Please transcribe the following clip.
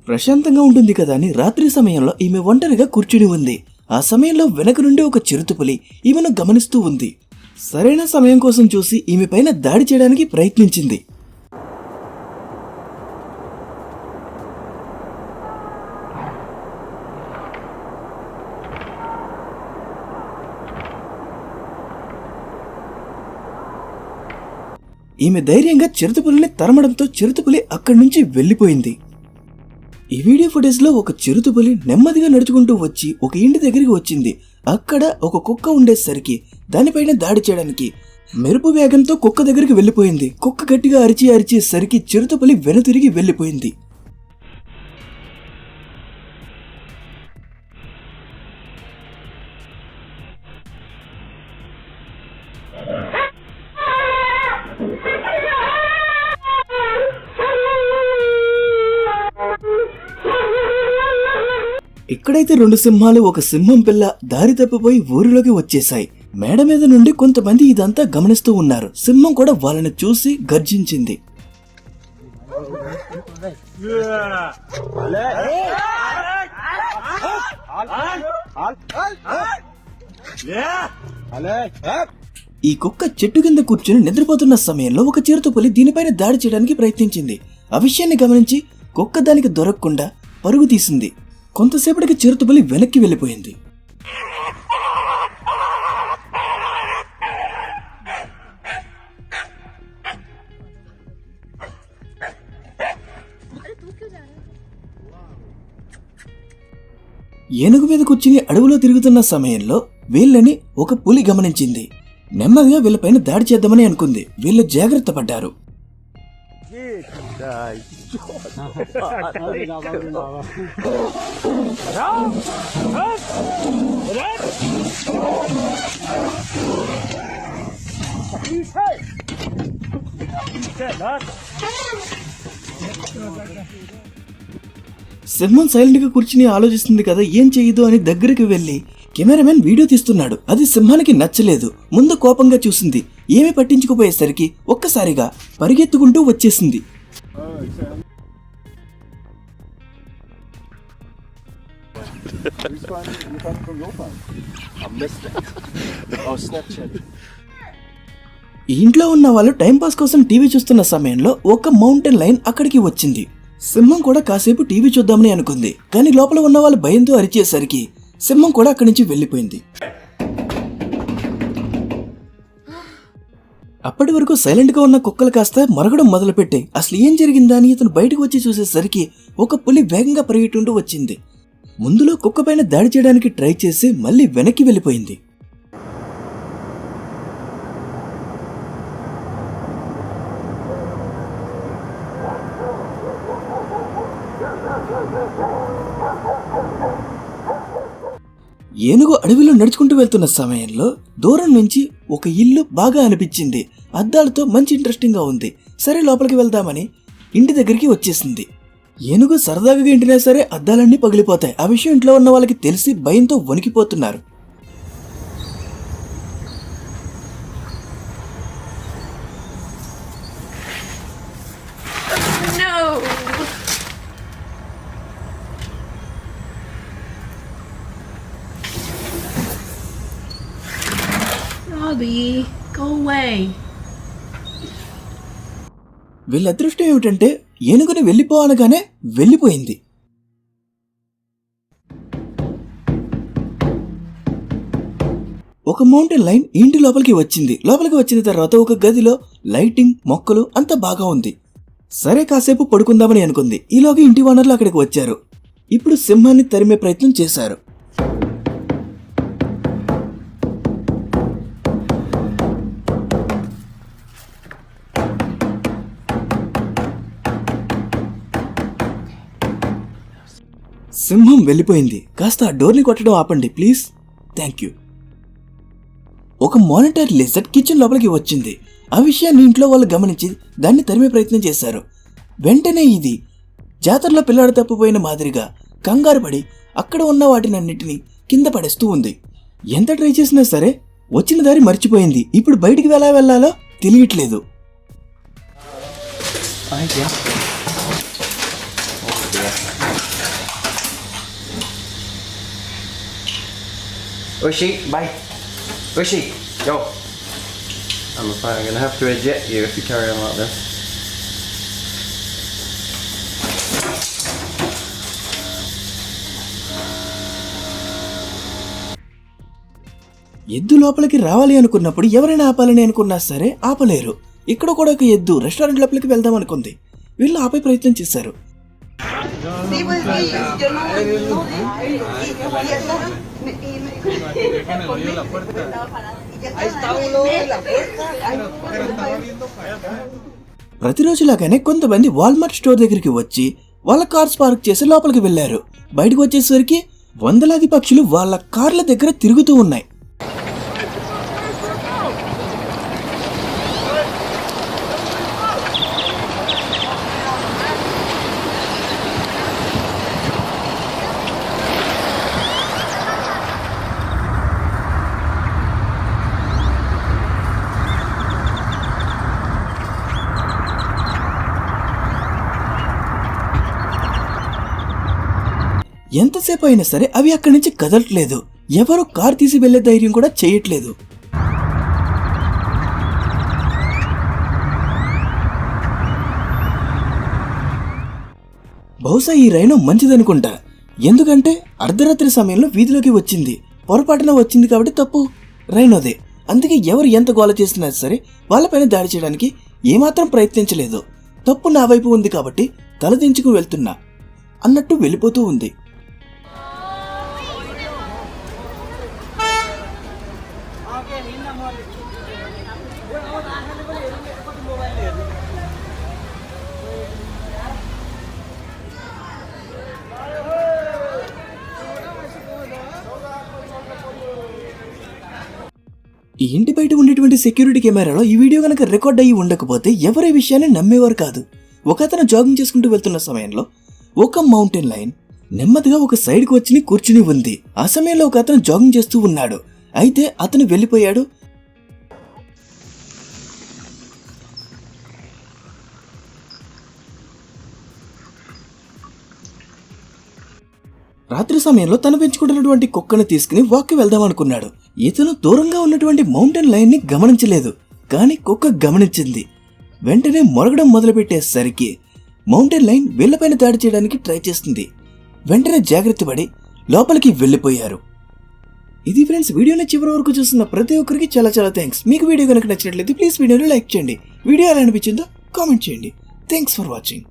ప్రశాంతంగా ఉంటుంది కదా అని రాత్రి సమయంలో ఈమె ఒంటరిగా కూర్చుని ఉంది. ఆ సమయంలో వెనక నుండి ఒక చిరుతపులి ఈమెను గమనిస్తూ ఉంది. సరైన సమయం కోసం చూసి ఈమె పైన దాడి చేయడానికి ప్రయత్నించింది. ఈమె ధైర్యంగా చిరుతపులిని తరమడంతో చిరుతపులి అక్కడి నుంచి వెళ్లిపోయింది. ఈ వీడియో ఫుటేజ్ లో ఒక చిరుతపులి నెమ్మదిగా నడుచుకుంటూ వచ్చి ఒక ఇంటి దగ్గరికి వచ్చింది. అక్కడ ఒక కుక్క ఉండేసరికి దానిపైన దాడి చేయడానికి మెరుపు వేగంతో కుక్క దగ్గరికి వెళ్లిపోయింది. కుక్క గట్టిగా అరిచేసరికి చిరుతపులి వెనుతిరిగి వెళ్లిపోయింది. ఇక్కడైతే 2 సింహాలు ఒక సింహం పిల్ల దారి తప్పిపోయి ఊరిలోకి వచ్చేశాయి. మేడ మీద నుండి కొంతమంది ఇదంతా గమనిస్తూ ఉన్నారు. సింహం కూడా వాళ్ళని చూసి గర్జించింది. ఈ కుక్క చెట్టు కింద కూర్చుని నిద్రపోతున్న సమయంలో ఒక చిరుతపులి దీనిపైన దాడి చేయడానికి ప్రయత్నించింది. ఆ విషయాన్ని గమనించి కుక్క దానికి దొరకకుండా పరుగు తీసింది. కొంతసేపటికి చిరుతపులి వెనక్కి వెళ్లిపోయింది. ఏనుగు మీద కూర్చుని అడవిలో తిరుగుతున్న సమయంలో వీళ్ళని ఒక పులి గమనించింది. నెమ్మదిగా వీళ్ళపైన దాడి చేద్దామని అనుకుంది. వీళ్ళు జాగ్రత్త పడ్డారు. సింహం సైలెంట్ గా కూర్చుని ఆలోచిస్తుంది కదా ఏం చేయదు అని దగ్గరికి వెళ్లి కెమెరామెన్ వీడియో తీస్తున్నాడు. అది సింహానికి నచ్చలేదు. ముందు కోపంగా చూసింది. ఏమీ పట్టించుకుపోయేసరికి ఒక్కసారిగా పరిగెత్తుకుంటూ వచ్చేసింది. ఇంట్లో ఉన్న వాళ్ళు టైంపాస్ కోసం టీవీ చూస్తున్న సమయంలో ఒక మౌంటైన్ లైన్ అక్కడికి వచ్చింది. సింహం కూడా కాసేపు టీవీ చూద్దామని అనుకుంది. కానీ లోపల ఉన్న వాళ్ళు భయంతో అరిచేసరికి సింహం కూడా అక్కడి నుంచి వెళ్లిపోయింది. అప్పటి వరకు సైలెంట్ గా ఉన్న కుక్కలు కాస్త మరగడం మొదలుపెట్టాయి. అసలు ఏం జరిగిందా అని ఇతను బయటకు వచ్చి చూసేసరికి ఒక పులి వేగంగా పరిగెట్టుంటూ వచ్చింది. ముందులో కుక్క పైన దాడి చేయడానికి ట్రై చేసి మళ్ళీ వెనక్కి వెళ్లిపోయింది. ఏనుగు అడవిలో నడుచుకుంటూ వెళ్తున్న సమయంలో దూరం నుంచి ఒక ఇల్లు బాగా అనిపించింది. అద్దాలతో మంచి ఇంట్రెస్టింగ్ గా ఉంది. సరే లోపలికి వెళ్దామని ఇంటి దగ్గరికి వచ్చేసింది. ఏనుగు సరదాగా ఇంటినా సరే అద్దాలన్నీ పగిలిపోతాయి. ఆ విషయం ఇంట్లో ఉన్న వాళ్ళకి తెలిసి భయంతో వణికిపోతున్నారు. Go away. వీళ్ళ అదృష్టం ఏమిటంటే ఏనుగుని వెళ్లిపోవాలగానే వెళ్లిపోయింది. ఒక మౌంటైన్ లైన్ ఇంటి లోపలికి వచ్చింది. లోపలికి వచ్చిన తర్వాత ఒక గదిలో లైటింగ్, మొక్కలు అంతా బాగా ఉంది. సరే కాసేపు పడుకుందామని అనుకుంది. ఈలోగా ఇంటి ఓనర్లు అక్కడికి వచ్చారు. ఇప్పుడు సింహాన్ని తరిమే ప్రయత్నం చేశారు. సింహం వెళ్లిపోయింది. కాస్త ఆ డోర్ని కొట్టడం ఆపండి ప్లీజ్. Thank you. ఒక మానిటర్ లిజర్డ్ కిచెన్ లోపలికి వచ్చింది. ఆ విషయాన్ని ఇంట్లో వాళ్ళు గమనించి దాన్ని తరిమే ప్రయత్నం చేశారు. వెంటనే ఇది జాతరలో పిల్లాడు తప్పిపోయిన మాదిరిగా కంగారు పడి అక్కడ ఉన్న వాటినన్నిటినీ కింద పడేస్తూ ఉంది. ఎంత ట్రై చేసినా సరే వచ్చిన దారి మర్చిపోయింది. ఇప్పుడు బయటికి ఎలా వెళ్లాలో తెలియట్లేదు. Ushi, bye. Ushi, go. I'm afraid I'm gonna have to eject you if you carry on like this. ఎద్దు లోపలికి రావాలి అనుకున్నప్పుడు ఎవరైనా ఆపాలని అనుకున్నా సరే ఆపలేరు. ఇక్కడ కూడా ఒక ఎద్దు రెస్టారెంట్ లోపలికి వెళ్దాం అనుకుంది. వీళ్ళు ఆపే ప్రయత్నం చేశారు. ప్రతిరోజులాగానే కొంతమంది వాల్మార్ట్ స్టోర్ దగ్గరికి వచ్చి వాళ్ళ కార్స్ పార్క్ చేసి లోపలికి వెళ్లారు. బయటకు వచ్చేసరికి వందలాది పక్షులు వాళ్ళ కార్ల దగ్గర తిరుగుతూ ఉన్నాయి. ఎంతసేపు అయినా సరే అవి అక్కడి నుంచి కదలట్లేదు. ఎవరు కార్ తీసి వెళ్లే ధైర్యం కూడా చేయట్లేదు. బహుశా ఈ రైనో మంచిదనుకుంటా. ఎందుకంటే అర్ధరాత్రి సమయంలో వీధిలోకి వచ్చింది. పొరపాటున వచ్చింది కాబట్టి తప్పు రైనోదే. అందుకే ఎవరు ఎంత గోల చేసినా సరే వాళ్ళపైన దాడి చేయడానికి ఏమాత్రం ప్రయత్నించలేదు. తప్పు నా వైపు ఉంది కాబట్టి తలదించుకుని వెళ్తున్నా అన్నట్టు వెళ్ళిపోతూ ఉంది. ఈ ఇంటి బయట ఉండేటువంటి సెక్యూరిటీ కెమెరాలో ఈ వీడియో కనుక రికార్డ్ అయ్యి ఉండకపోతే ఎవరి విషయాన్ని నమ్మేవారు కాదు. ఒక అతను జాగింగ్ చేసుకుంటూ వెళ్తున్న సమయంలో ఒక మౌంటైన్ లైన్ నెమ్మదిగా ఒక సైడ్కి వచ్చి కూర్చుని ఉంది. ఆ సమయంలో ఒక అతను జాగింగ్ చేస్తూ ఉన్నాడు. అయితే అతను వెళ్ళిపోయాడు. రాత్రి సమయంలో తను పెంచుకుంటున్నటువంటి కుక్కను తీసుకుని వాక్కి వెళ్దాం అనుకున్నాడు. ఇతను దూరంగా ఉన్నటువంటి మౌంటైన్ లైన్ ని గమనించలేదు. కానీ కుక్క గమనించింది. వెంటనే మొరగడం మొదలుపెట్టేసరికి మౌంటైన్ లైన్ వీళ్లపైన దాడి చేయడానికి ట్రై చేస్తుంది. వెంటనే జాగ్రత్త పడి లోపలికి వెళ్ళిపోయారు. ఇది ఫ్రెండ్స్, వీడియోని చివరి వరకు చూస్తున్న ప్రతి ఒక్కరికి చాలా చాలా థ్యాంక్స్. మీకు వీడియో కనుక నచ్చినట్లయితే ప్లీజ్ వీడియోని లైక్ చేయండి. వీడియో ఎలా అనిపించిందో కామెంట్ చేయండి. Thanks for watching.